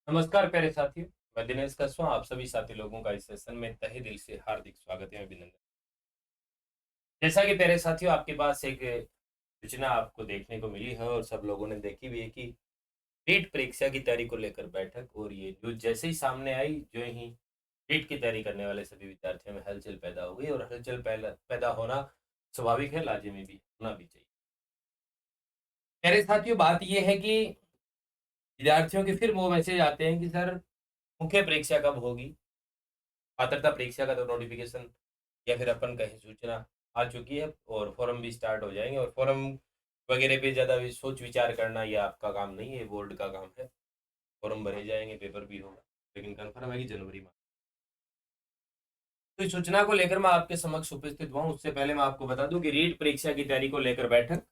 नमस्कार प्यारे साथियों। मैं दिनेश कस्वा आप सभी साथी लोगों का इस सेशन में तहे दिल से हार्दिक स्वागत है, अभिनंदन। जैसा कि प्यारे साथियों आपके पास एक सूचना आपको देखने को मिली है और सब लोगों ने देखी भी है कि नीट परीक्षा की तैयारी को लेकर बैठक और ये न्यूज जैसे ही सामने आई, जो ही नीट की तैयारी करने वाले सभी विद्यार्थियों में हलचल पैदा हो गई और हलचल पैदा होना स्वाभाविक है, लाजिमी भी होना भी चाहिए। प्यारे साथियों, बात यह है कि विद्यार्थियों के फिर वो मैसेज आते हैं कि सर, मुख्य परीक्षा कब होगी। पात्रता परीक्षा का तो नोटिफिकेशन या फिर अपन कहीं सूचना आ चुकी है और फॉर्म भी स्टार्ट हो जाएंगे और फॉर्म वगैरह पे ज़्यादा भी सोच विचार करना ये आपका काम नहीं है, बोर्ड का काम है। फॉर्म भरे जाएंगे, पेपर भी होगा, लेकिन कन्फर्म है कि जनवरी में। तो इस सूचना को लेकर मैं आपके समक्ष उपस्थित हुआ हूँ। उससे पहले मैं आपको बता दूं कि रीट परीक्षा की तैयारी को लेकर बैठक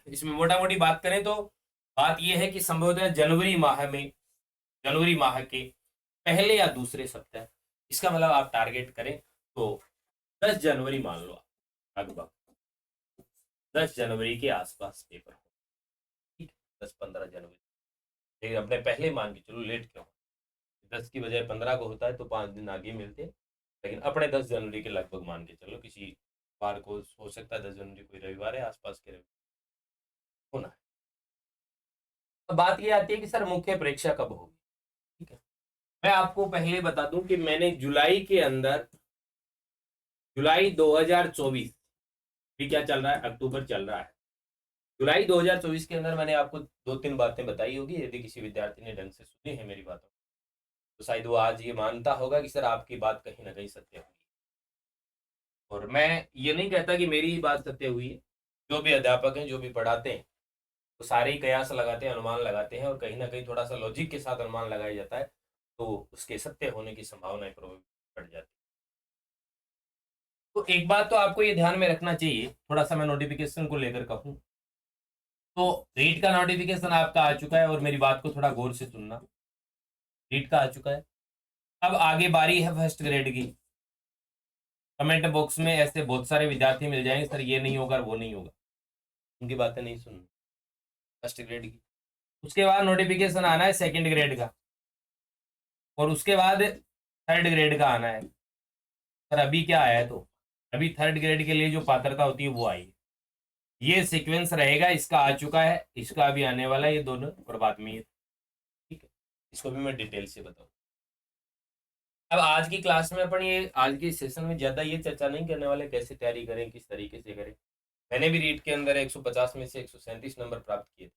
इसमें मोटा मोटी बात करें तो बात यह है कि संभवतः जनवरी माह के पहले या दूसरे सप्ताह, इसका मतलब आप टारगेट करें तो 10 जनवरी मान लो आप, लगभग 10 जनवरी के आसपास पेपर हो। ठीक है, 10-15 जनवरी। लेकिन अपने पहले मान के चलो, लेट क्यों? 10 की बजाय 15 को होता है तो 5 दिन आगे मिलते हैं। लेकिन अपने 10 जनवरी के लगभग मान के चलो, किसी बार को हो सकता है 10 जनवरी कोई रविवार है, आसपास के रविवार होना है। अब बात ये आती है कि सर, मुख्य परीक्षा कब होगी। ठीक है, मैं आपको पहले बता दूं कि मैंने जुलाई के अंदर, जुलाई 2024, भी क्या चल रहा है, अक्टूबर चल रहा है, जुलाई 2024 के अंदर मैंने आपको दो तीन बातें बताई होगी। यदि किसी विद्यार्थी ने ढंग से सुनी है मेरी बातों तो शायद वो आज ये मानता होगा कि सर, आपकी बात कहीं ना कहीं सत्य हुई। और मैं ये नहीं कहता कि मेरी ही बात सत्य हुई है। जो भी अध्यापक हैं, जो भी पढ़ाते हैं, वो सारे ही कयास लगाते हैं, अनुमान लगाते हैं और कहीं ना कहीं थोड़ा सा लॉजिक के साथ अनुमान लगाया जाता है, तो उसके सत्य होने की संभावना बढ़ जाती है। तो एक बात तो आपको ये ध्यान में रखना चाहिए, थोड़ा सा मैं नोटिफिकेशन को लेकर कहूँ तो रीट का नोटिफिकेशन आपका आ चुका है और मेरी बात को थोड़ा गौर से सुनना। रीट का आ चुका है, अब आगे बारी है फर्स्ट ग्रेड की। कमेंट बॉक्स में ऐसे बहुत सारे विद्यार्थी मिल जाएंगे, सर ये नहीं होगा, वो नहीं होगा, उनकी बातें नहीं सुननी। फर्स्ट ग्रेड की, उसके बाद नोटिफिकेशन आना है सेकंड ग्रेड का, और उसके बाद थर्ड ग्रेड का आना है। सर अभी क्या आया है, तो अभी थर्ड ग्रेड के लिए जो पात्रता होती है वो आई है। ये सीक्वेंस रहेगा, इसका आ चुका है, इसका अभी आने वाला है, ये दोनों और बाद में ये। ठीक है, इसको भी मैं डिटेल से बताऊँ। अब आज की क्लास में अपन ये आज के सेशन में ज्यादा ये चर्चा नहीं करने वाले कैसे तैयारी करें, किस तरीके से करें। मैंने भी रीट के अंदर 150 में से 137 नंबर प्राप्त किए थे,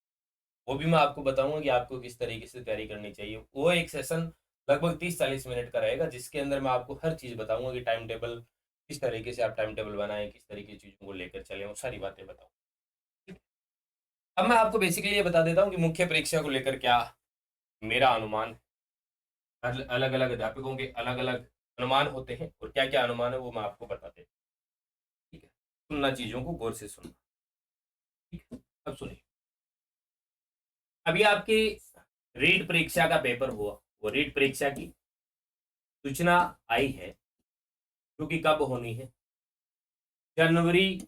वो भी मैं आपको बताऊंगा कि आपको किस तरीके से तैयारी करनी चाहिए। वो एक सेशन लगभग 30-40 मिनट का रहेगा, जिसके अंदर मैं आपको हर चीज़ बताऊंगा कि टाइम टेबल किस तरीके से आप टाइम टेबल बनाएं, किस तरीके की चीज़ों को लेकर चले, वो सारी बातें बताऊँ। अब मैं आपको बेसिकली ये बता देता हूँ कि मुख्य परीक्षा को लेकर क्या मेरा अनुमान है। अलग अलग अध्यापकों के अलग अलग अनुमान होते हैं और क्या क्या अनुमान है वो मैं आपको बता देता हूँ। ठीक है, सुनना, चीज़ों को गौर से सुनना। ठीक है, अब सुनिए। अभी आपकी रीट परीक्षा का पेपर हुआ, वो रीट परीक्षा की सूचना आई है, जो कि कब होनी है, जनवरी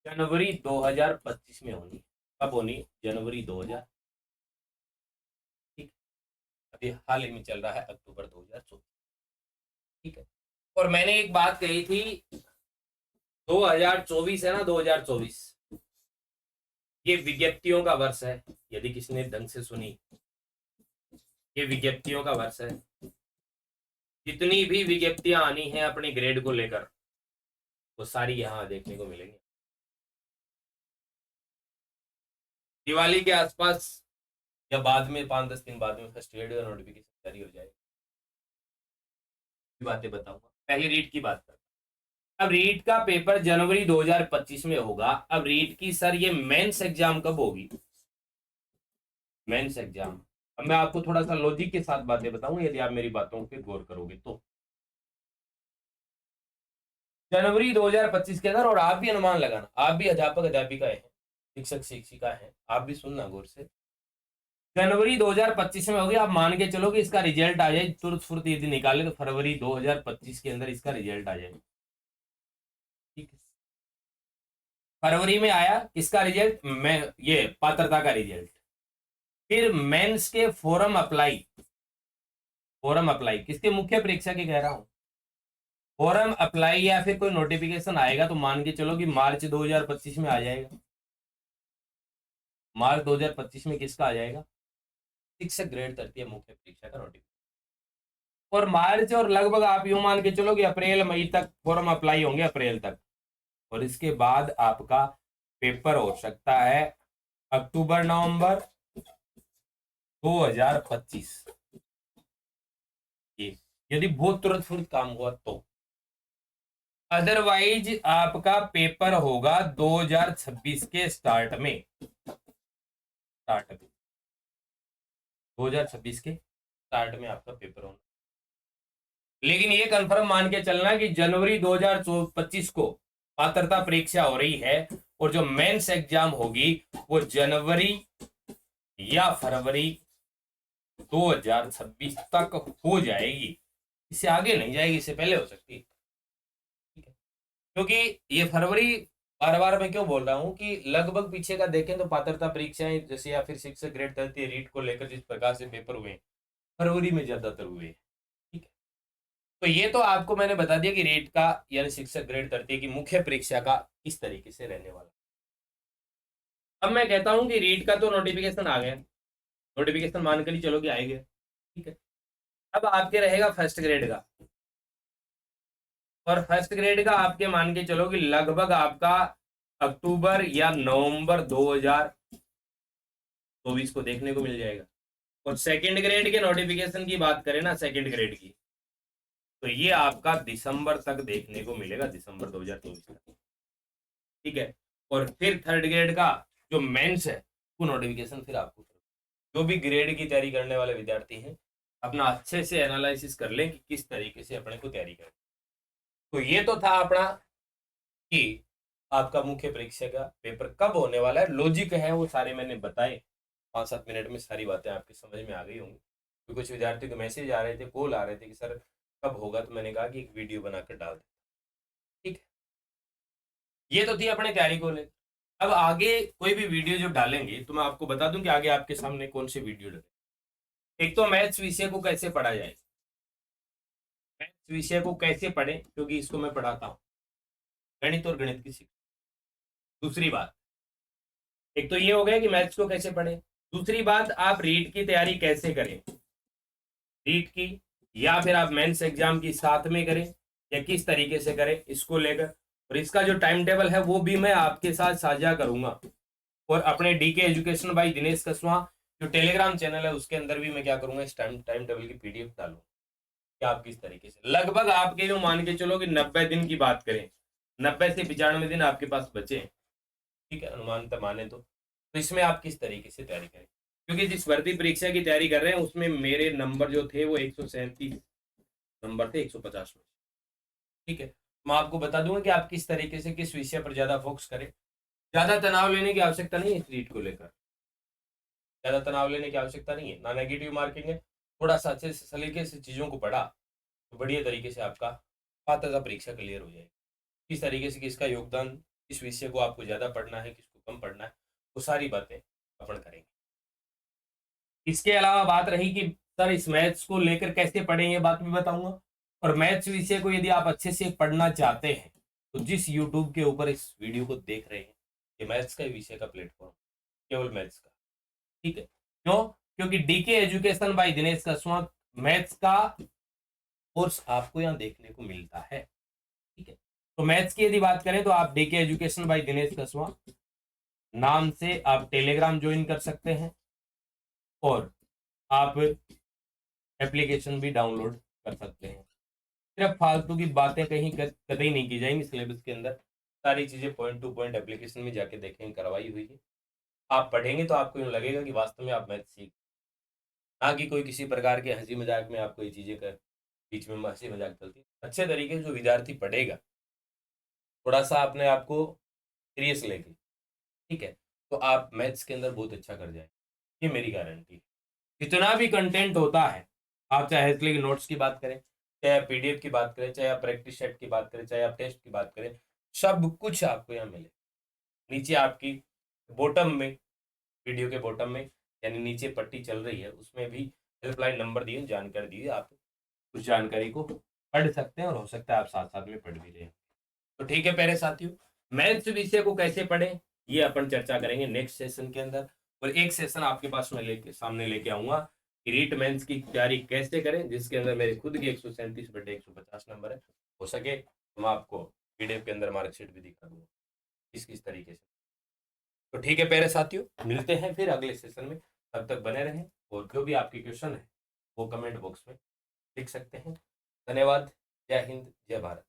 जनवरी 2025 में होनी है। कब होनी है? जनवरी 2000। ठीक, अभी हाल ही में चल रहा है अक्टूबर 2024। ठीक है, और मैंने एक बात कही थी, 2024 है ना, 2024 ये विज्ञप्तियों का वर्ष है। यदि किसने ढंग से सुनी, ये विज्ञप्तियों का वर्ष है। जितनी भी विज्ञप्तियां आनी है अपने ग्रेड को लेकर, वो सारी यहाँ देखने को मिलेंगी। दिवाली के आसपास या बाद में 5-10 दिन बाद में फर्स्ट ग्रेड का नोटिफिकेशन जारी हो जाएगा। बातें बताऊंगा, पहले रीट की बात करता। अब रीट का पेपर जनवरी 2025 में होगा। अब रीट की सर ये मेंस एग्जाम कब होगी, मेंस एग्जाम। अब मैं आपको थोड़ा सा लॉजिक के साथ बातें बताऊंगा, यदि आप मेरी बातों पे गौर करोगे तो। जनवरी 2025 के अंदर, और आप भी अनुमान लगाना, आप भी अध्यापक अध्यापिका है, शिक्षक शिक्षिका है, आप भी सुनना गौर से। जनवरी 2025 में होगी, आप मान के चलो कि इसका रिजल्ट आ जाए तुरंत फुर्त, यदि निकाले तो फरवरी 2025 के अंदर इसका रिजल्ट आ जाए। ठीक है, फरवरी में आया किसका रिजल्ट, मैं ये पात्रता का रिजल्ट, फिर मेंस के फॉरम अप्लाई किसके, मुख्य परीक्षा की कह रहा हूं। फॉरम अप्लाई या फिर कोई नोटिफिकेशन आएगा तो मान के चलो कि मार्च 2025 में आ जाएगा। मार्च 2025 में किसका आ जाएगा, शिक्षक ग्रेड तृतीय मुख्य परीक्षा का नोटिफिकेशन। और मार्च और लगभग आप यूं मान के चलो कि अप्रैल मई तक फॉर्म अप्लाई होंगे, अप्रैल तक। और इसके बाद आपका पेपर हो सकता है अक्टूबर नवंबर 2025, ये यदि बहुत तुरंत काम हुआ तो। अदरवाइज आपका पेपर होगा 2026 के स्टार्ट में 2026 के स्टार्ट में आपका पेपर होना। लेकिन ये कंफर्म मान के चलना कि जनवरी 2025 को पात्रता परीक्षा हो रही है और जो मेंस एग्जाम होगी वो जनवरी या फरवरी 2026 तक हो जाएगी। इससे आगे नहीं जाएगी, इससे पहले हो सकती है। ठीक है, क्योंकि ये फरवरी, बार बार मैं क्यों बोल रहा हूं कि लगभग पीछे का देखें तो पात्रता परीक्षाएं जैसे या फिर शिक्षक ग्रेड तृतीय रीट को लेकर जिस प्रकार से पेपर हुए फरवरी में ज्यादातर हुए। ठीक है, तो ये तो आपको मैंने बता दिया कि रीट का यानी शिक्षक ग्रेड तृतीय की मुख्य परीक्षा का इस तरीके से रहने वाला। अब मैं कहता हूं कि रीट का तो नोटिफिकेशन आ गया, नोटिफिकेशन मानकर ही चलो कि आएगा। ठीक है, अब आपके रहेगा फर्स्ट ग्रेड का। और फर्स्ट ग्रेड का आपके मान के चलो कि लगभग आपका अक्टूबर या नवंबर 2024 को देखने को मिल जाएगा। और सेकंड ग्रेड के नोटिफिकेशन की बात करें ना, सेकंड ग्रेड की, तो ये आपका दिसंबर तक देखने को मिलेगा, दिसंबर 2024 तक। ठीक है, और फिर थर्ड ग्रेड का जो मेंस है वो नोटिफिकेशन फिर आपको, जो भी ग्रेड की तैयारी करने वाले विद्यार्थी हैं अपना अच्छे से एनालिसिस कर लें कि किस तरीके से अपने को तैयारी करें। तो ये तो था अपना कि आपका मुख्य परीक्षा का पेपर कब होने वाला है, लॉजिक है वो सारे मैंने बताए। 5-7 मिनट में सारी बातें आपकी समझ में आ गई होंगी। तो कुछ विद्यार्थियों के मैसेज आ रहे थे, कॉल आ रहे थे कि सर कब होगा, तो मैंने कहा कि एक वीडियो बनाकर डाल दें। ठीक है, ये तो थी अपने तैयारी को लेकर। अब आगे कोई भी वीडियो जब डालेंगे तो मैं आपको बता दूं कि आगे आपके सामने कौन से वीडियो डले। एक तो मैथ्स विषय को कैसे पढ़ा जाए, मैथ्स विषय को कैसे पढ़े, क्योंकि इसको मैं पढ़ाता हूँ, गणित और गणित की शिक्षा। दूसरी बात, एक तो ये हो गया कि मैथ्स को कैसे पढ़े। दूसरी बात, आप रीट की तैयारी कैसे करें, रीट की या फिर आप मेंस एग्जाम की साथ में करें या किस तरीके से करें, इसको लेकर। और इसका जो टाइम टेबल है वो भी मैं आपके साथ साझा करूंगा। और अपने डीके एजुकेशन बाई दिनेश कसवा जो टेलीग्राम चैनल है उसके अंदर भी मैं क्या करूंगा, इस टाइम टेबल की पीडीएफ डालूंगा कि आप किस तरीके से, लगभग आपके जो मान के चलो कि 90 दिन की बात करें, 90 से 95 दिन आपके पास बचे। ठीक है, अनुमान माने तो इसमें आप किस तरीके से तैयारी करें, क्योंकि जिस भर्ती परीक्षा की तैयारी कर रहे हैं उसमें मेरे नंबर जो थे वो 137 नंबर थे 150 में। ठीक है, मैं आपको बता दूंगा कि आप किस तरीके से किस विषय पर ज्यादा फोकस करें। ज्यादा तनाव लेने की आवश्यकता नहीं है इस रीट को लेकर, ज्यादा तनाव लेने की आवश्यकता नहीं है, ना नेगेटिव मार्किंग है। थोड़ा सा अच्छे से सलीके से चीजों को पढ़ा तो बढ़िया तरीके से आपका पात्रता परीक्षा क्लियर हो जाएगी। किस तरीके से किसका योगदान, किस विषय को आपको ज्यादा पढ़ना है, किसको कम पढ़ना है, वो सारी बातें अपन करेंगे। इसके अलावा बात रही कि सर इस मैथ्स को लेकर कैसे पढ़ें, ये बात भी बताऊंगा। और मैथ्स विषय को यदि आप अच्छे से पढ़ना चाहते हैं तो जिस यूट्यूब के ऊपर इस वीडियो को देख रहे हैं, ये मैथ्स का विषय का प्लेटफॉर्म, केवल मैथ्स का। ठीक है, क्यों, क्योंकि DK education by Dinesh Kasva maths का कोर्स आपको यहाँ देखने को मिलता है। ठीक है, तो मैथ्स की यदि बात करें तो आप डीके एजुकेशन बाय दिनेश कसवा नाम से आप टेलीग्राम ज्वाइन कर सकते हैं और आप एप्लीकेशन भी डाउनलोड कर सकते हैं। सिर्फ फालतू की बातें कहीं कतई नहीं की जाएंगी सिलेबस के अंदर, सारी चीजें पॉइंट टू पॉइंट एप्लीकेशन में जाके देखेंगे, करवाई हुई है। आप पढ़ेंगे तो आपको यूँ लगेगा कि वास्तव में आप मैथ सीख, ना कि कोई किसी प्रकार के हंसी मजाक में आपको ये चीजें कर बीच में हंसी मजाक चलती है। अच्छे तरीके से जो विद्यार्थी पढ़ेगा, थोड़ा सा अपने आप को सीरियस लेके, ठीक है, तो आप मैथ्स के अंदर बहुत अच्छा कर जाएंगे, ये मेरी गारंटी है। जितना भी कंटेंट होता है, आप चाहे इसलिए नोट्स की बात करें, चाहे आप पीडीएफ की बात करें, चाहे आप प्रैक्टिस सेट की बात करें, चाहे आप टेस्ट की बात करें, सब कुछ आपको यहाँ मिले। नीचे आपकी बॉटम में, वीडियो के बॉटम में यानी नीचे पट्टी चल रही है, उसमें भी हेल्पलाइन नंबर दिए, जानकारी दी है, आप उस जानकारी को पढ़ सकते हैं और हो सकता है आप साथ साथ में पढ़ भी रहे हैं। तो ठीक है प्यारे साथियों, मैथ्स विषय को कैसे पढ़ें ये अपन चर्चा करेंगे नेक्स्ट सेशन के अंदर। और एक सेशन आपके पास में सामने लेके आऊंगा कि रीट मेंस की तैयारी कैसे करें, जिसके अंदर मेरे खुद की 137/150 नंबर है। हो सके तो मैं आपको पीडीएफ के अंदर मार्कशीट भी दिखा दूंगा किस तरीके से। तो ठीक है प्यारे साथियों, मिलते हैं फिर अगले सेशन में, तब तक बने रहें और जो भी आपके क्वेश्चन है वो कमेंट बॉक्स में लिख सकते हैं। धन्यवाद। जय हिंद, जय भारत।